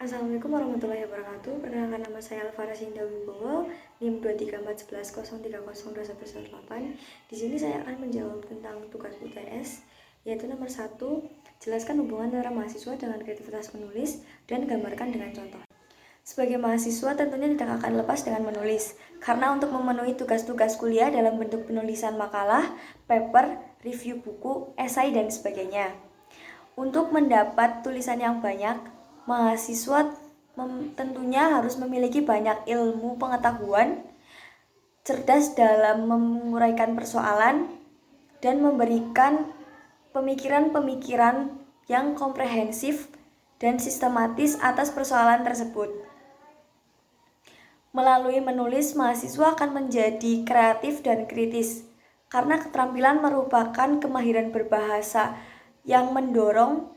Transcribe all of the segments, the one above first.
Assalamualaikum warahmatullahi wabarakatuh. Perkenalkan, nama saya Alvara Sinda Wibowo, NIM 23411021118. Di sini saya akan menjawab tentang tugas UTS, yaitu nomor 1, jelaskan hubungan antara mahasiswa dengan kreativitas menulis dan gambarkan dengan contoh. Sebagai mahasiswa tentunya tidak akan lepas dengan menulis, karena untuk memenuhi tugas-tugas kuliah dalam bentuk penulisan makalah, paper, review buku, esai, dan sebagainya. Untuk mendapat tulisan yang banyak, mahasiswa tentunya harus memiliki banyak ilmu pengetahuan, cerdas dalam menguraikan persoalan, dan memberikan pemikiran-pemikiran yang komprehensif dan sistematis atas persoalan tersebut. Melalui menulis, mahasiswa akan menjadi kreatif dan kritis, karena keterampilan merupakan kemahiran berbahasa yang mendorong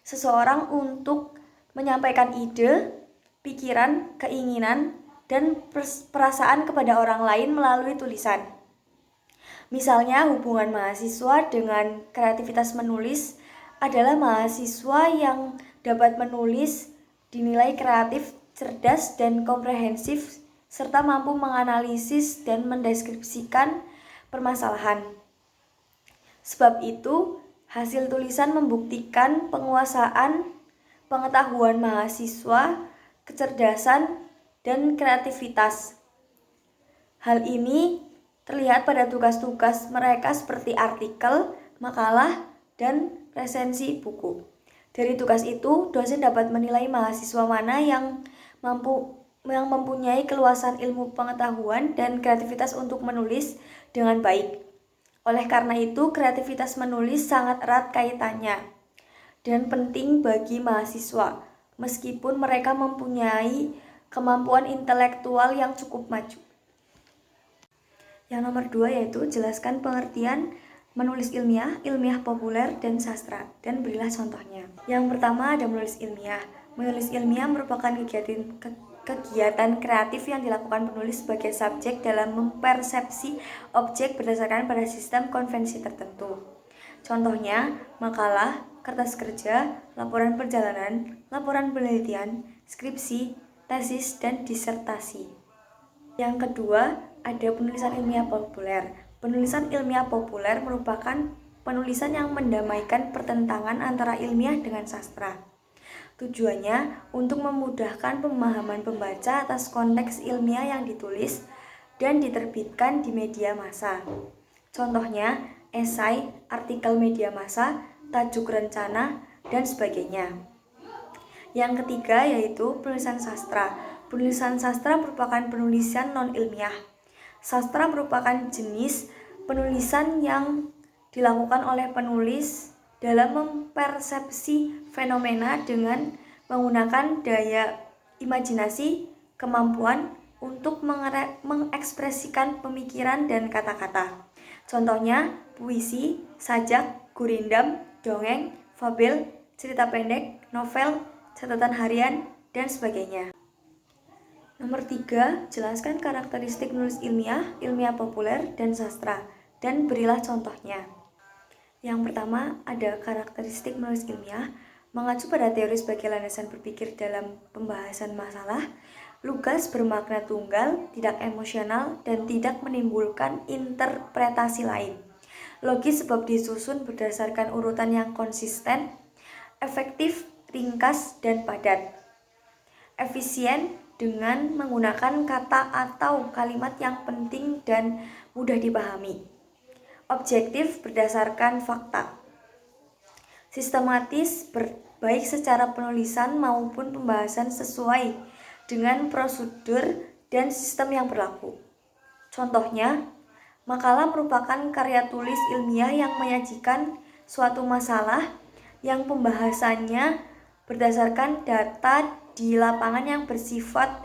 seseorang untuk menyampaikan ide, pikiran, keinginan, dan perasaan kepada orang lain melalui tulisan. Misalnya, hubungan mahasiswa dengan kreativitas menulis adalah mahasiswa yang dapat menulis dinilai kreatif, cerdas, dan komprehensif, serta mampu menganalisis dan mendeskripsikan permasalahan. Sebab itu, hasil tulisan membuktikan penguasaan pengetahuan mahasiswa, kecerdasan, dan kreativitas. Hal ini terlihat pada tugas-tugas mereka seperti artikel, makalah, dan resensi buku. Dari tugas itu, dosen dapat menilai mahasiswa mana yang mempunyai keluasan ilmu pengetahuan dan kreativitas untuk menulis dengan baik. Oleh karena itu, kreativitas menulis sangat erat kaitannya dan penting bagi mahasiswa, meskipun mereka mempunyai kemampuan intelektual yang cukup maju. Yang nomor 2 yaitu jelaskan pengertian menulis ilmiah, ilmiah populer, dan sastra, dan berilah contohnya. Yang pertama ada menulis ilmiah. Menulis ilmiah merupakan kegiatan kreatif yang dilakukan penulis sebagai subjek dalam mempersepsi objek berdasarkan pada sistem konvensi tertentu. Contohnya, makalah, kertas kerja, laporan perjalanan, laporan penelitian, skripsi, tesis, dan disertasi. Yang kedua, ada penulisan ilmiah populer. Penulisan ilmiah populer merupakan penulisan yang mendamaikan pertentangan antara ilmiah dengan sastra. Tujuannya untuk memudahkan pemahaman pembaca atas konteks ilmiah yang ditulis dan diterbitkan di media massa. Contohnya, esai, artikel media massa, tajuk rencana, dan sebagainya. Yang ketiga yaitu penulisan sastra. Penulisan sastra merupakan penulisan non-ilmiah. Sastra merupakan jenis penulisan yang dilakukan oleh penulis dalam mempersepsi fenomena dengan menggunakan daya imajinasi, kemampuan untuk mengekspresikan pemikiran dan kata-kata. Contohnya, puisi, sajak, gurindam, dongeng, fabel, cerita pendek, novel, catatan harian, dan sebagainya. Nomor 3, jelaskan karakteristik menulis ilmiah, ilmiah populer, dan sastra, dan berilah contohnya. Yang pertama, ada karakteristik menulis ilmiah, mengacu pada teori sebagai landasan berpikir dalam pembahasan masalah, lugas, bermakna tunggal, tidak emosional, dan tidak menimbulkan interpretasi lain. Logis sebab disusun berdasarkan urutan yang konsisten, efektif, ringkas, dan padat. Efisien dengan menggunakan kata atau kalimat yang penting dan mudah dipahami. Objektif berdasarkan fakta. Sistematis, baik secara penulisan maupun pembahasan sesuai dengan prosedur dan sistem yang berlaku. Contohnya, makalah merupakan karya tulis ilmiah yang menyajikan suatu masalah yang pembahasannya berdasarkan data di lapangan yang bersifat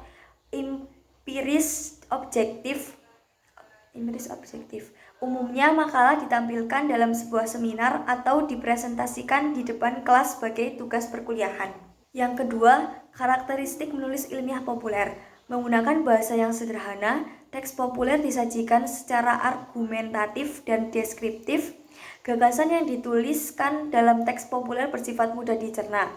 empiris objektif. Umumnya makalah ditampilkan dalam sebuah seminar atau dipresentasikan di depan kelas sebagai tugas perkuliahan. Yang kedua, karakteristik menulis ilmiah populer. Menggunakan bahasa yang sederhana, teks populer disajikan secara argumentatif dan deskriptif. Gagasan yang dituliskan dalam teks populer bersifat mudah dicerna.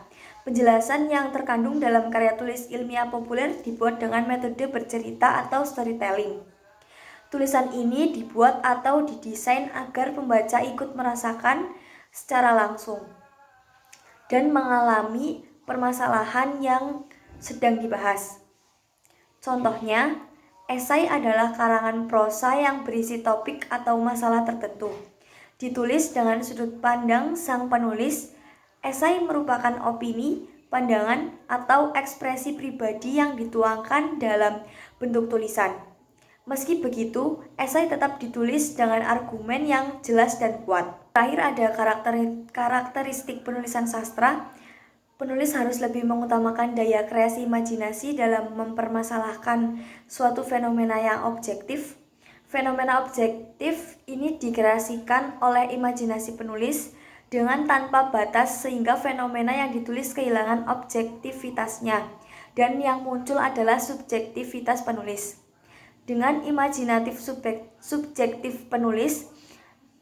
Penjelasan yang terkandung dalam karya tulis ilmiah populer dibuat dengan metode bercerita atau storytelling. Tulisan ini dibuat atau didesain agar pembaca ikut merasakan secara langsung dan mengalami permasalahan yang sedang dibahas. Contohnya, esai adalah karangan prosa yang berisi topik atau masalah tertentu. Ditulis dengan sudut pandang sang penulis, esai merupakan opini, pandangan, atau ekspresi pribadi yang dituangkan dalam bentuk tulisan. Meski begitu, esai tetap ditulis dengan argumen yang jelas dan kuat. Terakhir ada karakteristik penulisan sastra. Penulis harus lebih mengutamakan daya kreasi imajinasi dalam mempermasalahkan suatu fenomena yang objektif. Fenomena objektif ini dikreasikan oleh imajinasi penulis dengan tanpa batas sehingga fenomena yang ditulis kehilangan objektivitasnya dan yang muncul adalah subjektivitas penulis. Dengan imajinatif subjektif penulis,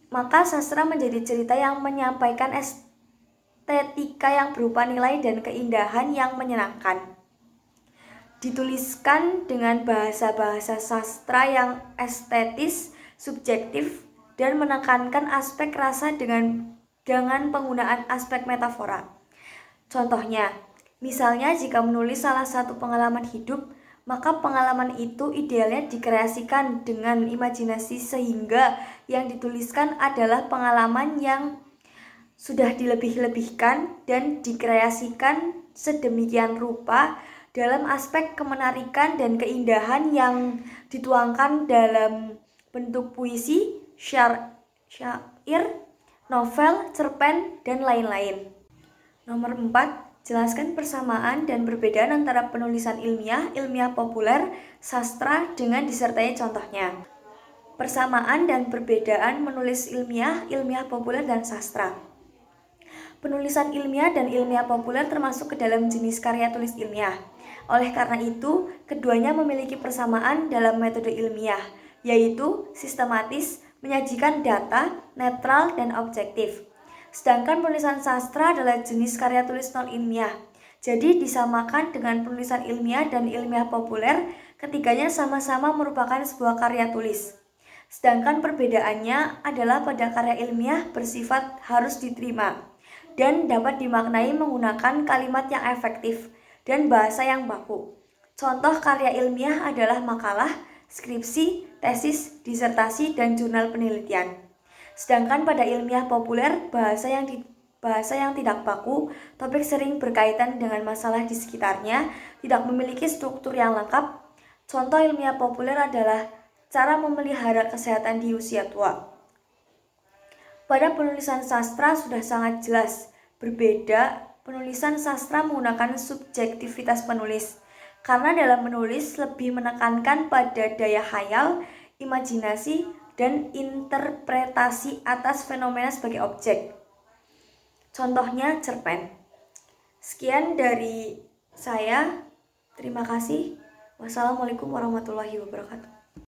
maka sastra menjadi cerita yang menyampaikan estetika yang berupa nilai dan keindahan yang menyenangkan. Dituliskan dengan bahasa-bahasa sastra yang estetis, subjektif, dan menekankan aspek rasa dengan penggunaan aspek metafora. Contohnya, misalnya jika menulis salah satu pengalaman hidup, maka pengalaman itu idealnya dikreasikan dengan imajinasi sehingga yang dituliskan adalah pengalaman yang sudah dilebih-lebihkan dan dikreasikan sedemikian rupa dalam aspek kemenarikan dan keindahan yang dituangkan dalam bentuk puisi, syair, novel, cerpen, dan lain-lain. Nomor 4. Jelaskan persamaan dan perbedaan antara penulisan ilmiah, ilmiah populer, sastra dengan disertai contohnya. Persamaan dan perbedaan menulis ilmiah, ilmiah populer, dan sastra. Penulisan ilmiah dan ilmiah populer termasuk ke dalam jenis karya tulis ilmiah. Oleh karena itu, keduanya memiliki persamaan dalam metode ilmiah, yaitu sistematis, menyajikan data, netral, dan objektif. Sedangkan penulisan sastra adalah jenis karya tulis non-ilmiah. Jadi disamakan dengan penulisan ilmiah dan ilmiah populer, ketiganya sama-sama merupakan sebuah karya tulis. Sedangkan perbedaannya adalah pada karya ilmiah bersifat harus diterima dan dapat dimaknai menggunakan kalimat yang efektif dan bahasa yang baku. Contoh karya ilmiah adalah makalah, skripsi, tesis, disertasi, dan jurnal penelitian. Sedangkan pada ilmiah populer, bahasa yang tidak baku, topik sering berkaitan dengan masalah di sekitarnya, tidak memiliki struktur yang lengkap. Contoh ilmiah populer adalah cara memelihara kesehatan di usia tua. Pada penulisan sastra sudah sangat jelas berbeda. Penulisan sastra menggunakan subjektivitas penulis, karena dalam menulis lebih menekankan pada daya khayal, imajinasi, dan interpretasi atas fenomena sebagai objek. Contohnya cerpen. Sekian dari saya. Terima kasih. Wassalamualaikum warahmatullahi wabarakatuh.